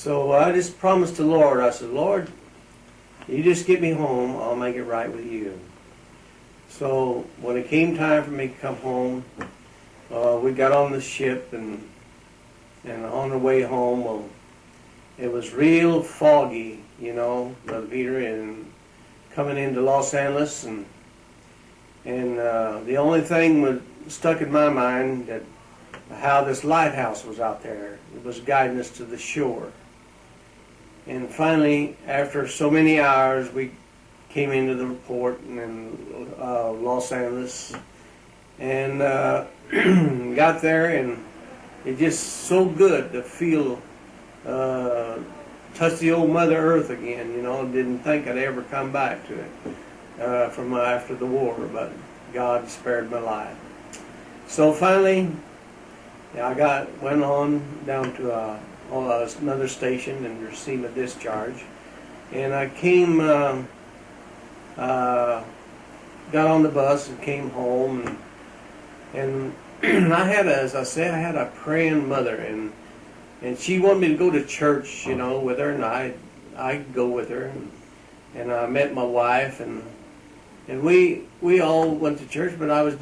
so I just promised the Lord, I said, Lord, you just get me home, I'll make it right with you. So when it came time for me to come home, we got on the ship, and on the way home, well, it was real foggy, Brother Peter, and coming into Los Angeles, and the only thing was stuck in my mind that how this lighthouse was out there. It was guiding us to the shore. And finally, after so many hours, we came into the port in Los Angeles, and got there, and it just so good to feel, touch the old Mother Earth again, Didn't think I'd ever come back to it from after the war, but God spared my life. So finally, I went on down to another station and received a discharge, and I came, got on the bus and came home, and I had, as I said, I had a praying mother, and she wanted me to go to church, with her, and I'd go with her, and I met my wife, and we all went to church, but I was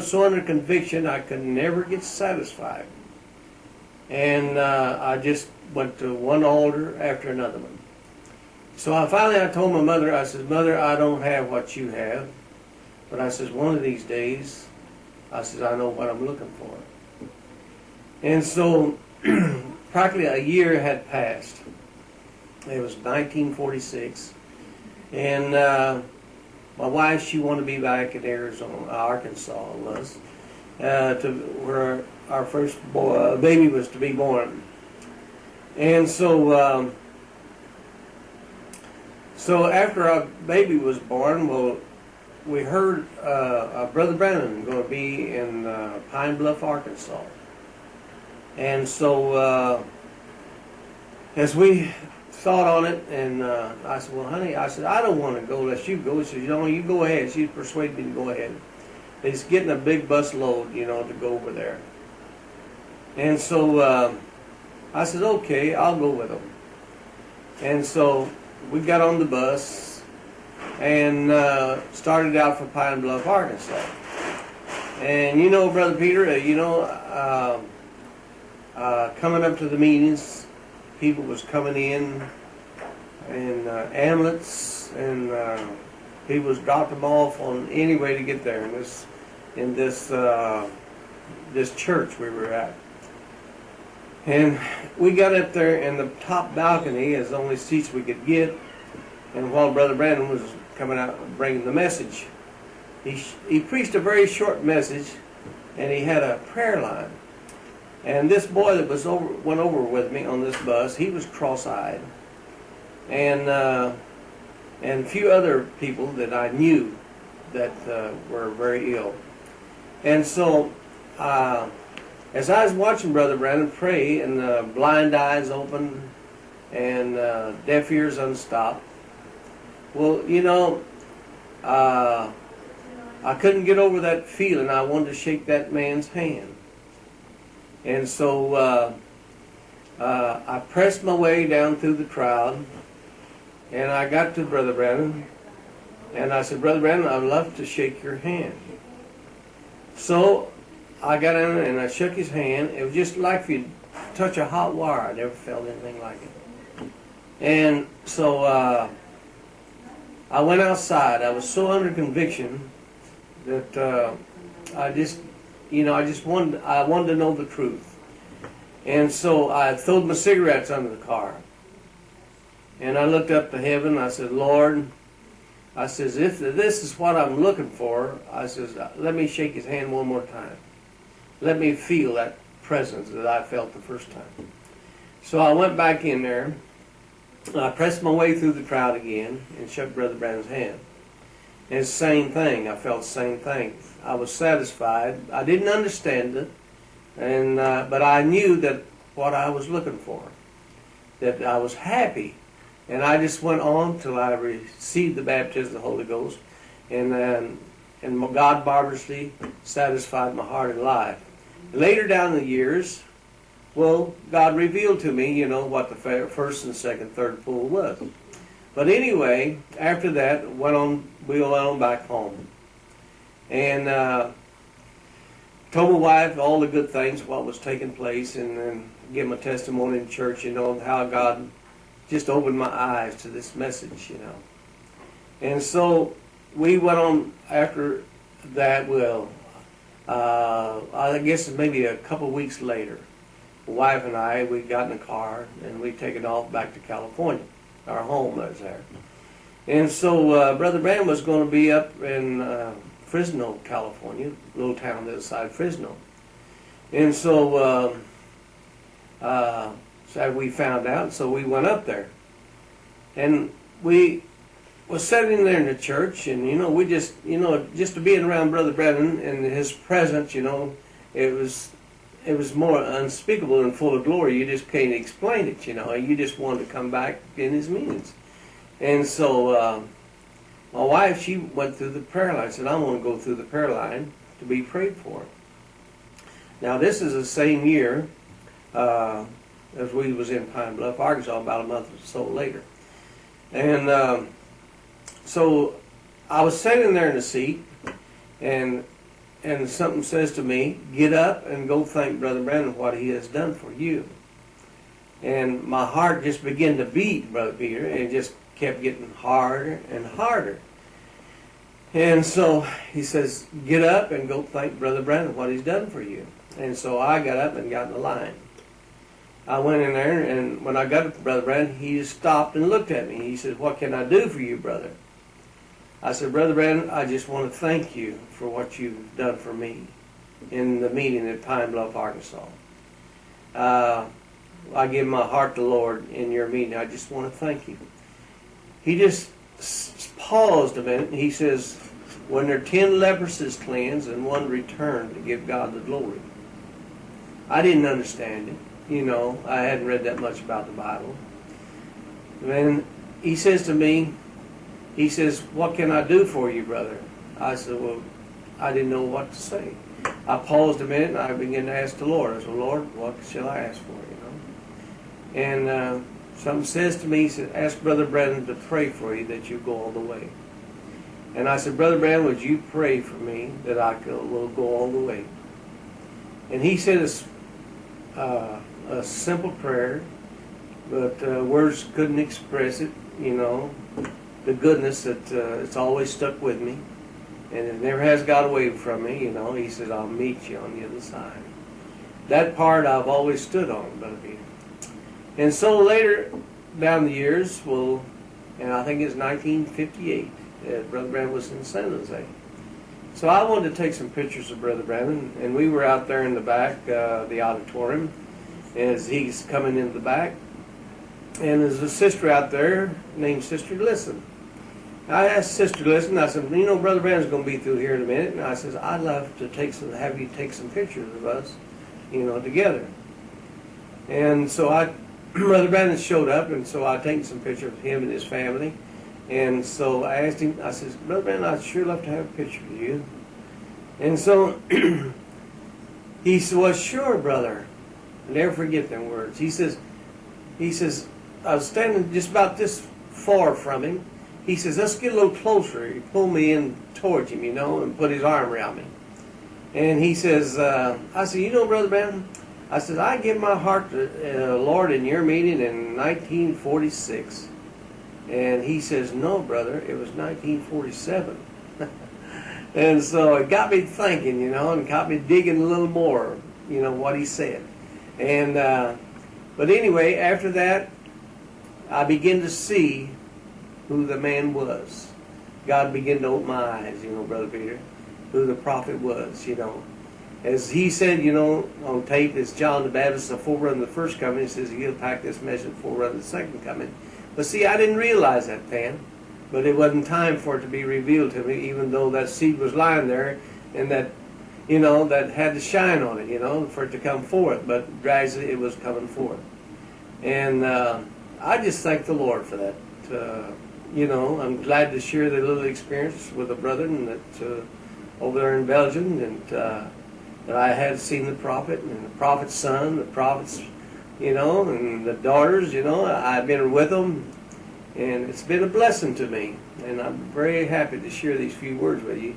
so under conviction I could never get satisfied, and I just went to one altar after another one. So I told my mother, I said, Mother, I don't have what you have, but I said, one of these days, I said, I know what I'm looking for. And so practically a year had passed. It was 1946, and my wife, she wanted to be back in Arizona, Arkansas it was, to where our first baby was to be born. And so after our baby was born, well, we heard Brother Branham going to be in Pine Bluff, Arkansas. And so as we thought on it, and I said, well, honey, I said, I don't want to go unless you go. She said, you go ahead. She persuaded me to go ahead. It's getting a big bus load, to go over there. And so I said, okay, I'll go with them. And so we got on the bus and started out for Pine Bluff, Arkansas. And Brother Peter, coming up to the meetings, people was coming in ambulance, and people was dropped them off on any way to get there in this church we were at. And we got up there in the top balcony as the only seats we could get. And while Brother Branham was coming out and bringing the message, he preached a very short message, and he had a prayer line. And this boy that went over with me on this bus, he was cross-eyed, and a few other people that I knew that were very ill. And so as I was watching Brother Branham pray, and blind eyes open and deaf ears unstopped, well, I couldn't get over that feeling. I wanted to shake that man's hand. And so I pressed my way down through the crowd, and I got to Brother Branham, and I said, Brother Branham, I'd love to shake your hand. So I got in and I shook his hand. It was just like if you touch a hot wire. I never felt anything like it. And so I went outside. I was so under conviction that I wanted to know the truth. And so I throwed my cigarettes under the car. And I looked up to heaven. I said, Lord, I says, if this is what I'm looking for, I says, let me shake his hand one more time. Let me feel that presence that I felt the first time. So I went back in there. I pressed my way through the crowd again and shook Brother Branham's hand. And it's the same thing. I felt the same thing. I was satisfied. I didn't understand it, but I knew that what I was looking for, that I was happy. And I just went on till I received the baptism of the Holy Ghost, and God marvelously satisfied my heart and life. Later down the years, Well, God revealed to me, what the first and second, third pull was. But anyway, after that, we went on back home. And told my wife all the good things, what was taking place, and then give my testimony in church, how God just opened my eyes to this message, And so we went on after that, I guess maybe a couple weeks later, my wife and I, we got in a car and we taken off back to California, our home was there. And so Brother Branham was going to be up in Fresno, California, a little town the other side of Fresno. And so we found out, so we went up there. And we was sitting there in the church, and we just to being around Brother Branham and his presence, it was more unspeakable and full of glory. You just can't explain it, You just wanted to come back in his meetings. And so my wife, she went through the prayer line. Said, I want to go through the prayer line to be prayed for. Now this is the same year as we was in Pine Bluff, Arkansas, about a month or so later. And so I was sitting there in the seat, and something says to me, get up and go thank Brother Branham for what he has done for you. And my heart just began to beat, Brother Peter, and it just kept getting harder and harder. And so he says, get up and go thank Brother Branham for what he's done for you. And so I got up and got in the line. I went in there, and when I got up to Brother Branham, he just stopped and looked at me. He said, what can I do for you, brother? I said, Brother Branham, I just want to thank you for what you've done for me in the meeting at Pine Bluff, Arkansas. I give my heart to the Lord in your meeting. I just want to thank you. He just paused a minute, and he says, when there are 10 lepers is cleansed and one returned to give God the glory. I didn't understand it. I hadn't read that much about the Bible. And he says to me, he says, what can I do for you, brother? I said, well, I didn't know what to say. I paused a minute and I began to ask the Lord. I said, Lord, what shall I ask for, And something says to me, he said, ask Brother Branham to pray for you that you go all the way. And I said, Brother Branham, would you pray for me that I will go all the way? And he said a simple prayer, but words couldn't express it, the goodness that it's always stuck with me, and it never has got away from me, He says, I'll meet you on the other side. That part I've always stood on, Brother Peter. And so later down the years, and I think it's 1958, Brother Branham was in San Jose. So I wanted to take some pictures of Brother Branham, and we were out there in the back, the auditorium, as he's coming into the back. And there's a sister out there named Sister Listen. I asked Sister Listen, I said, Brother Branham's going to be through here in a minute. And I says, I'd love to have you take some pictures of us, together. And so Brother Branham showed up, and so I taken some pictures of him and his family. And so I asked him, I says, Brother Branham, I'd sure love to have a picture of you. And so he said, well, sure, brother. I'll never forget them words. He says, I was standing just about this far from him. He says, let's get a little closer. He pulled me in towards him, and put his arm around me. And he says, I said, Brother Branham, I said, I gave my heart to Lord in your meeting in 1946. And he says, no, brother, it was 1947. And so it got me thinking, and got me digging a little more, what he said. And but anyway, after that, I began to see who the man was. God began to open my eyes, Brother Peter, who the prophet was, As he said, on tape, as John the Baptist, the forerunner of the first coming, he says he'll pack this message forerunner of the second coming. But see, I didn't realize that then, but it wasn't time for it to be revealed to me, even though that seed was lying there, and that, that had to shine on it, for it to come forth. But gradually it was coming forth. And I just thank the Lord for that. I'm glad to share the little experience with a brother and that over there in Belgium, and that I had seen the prophet and the prophet's son, the prophet's you know, and the daughters, you know, I've been with them, and it's been a blessing to me. And I'm very happy to share these few words with you.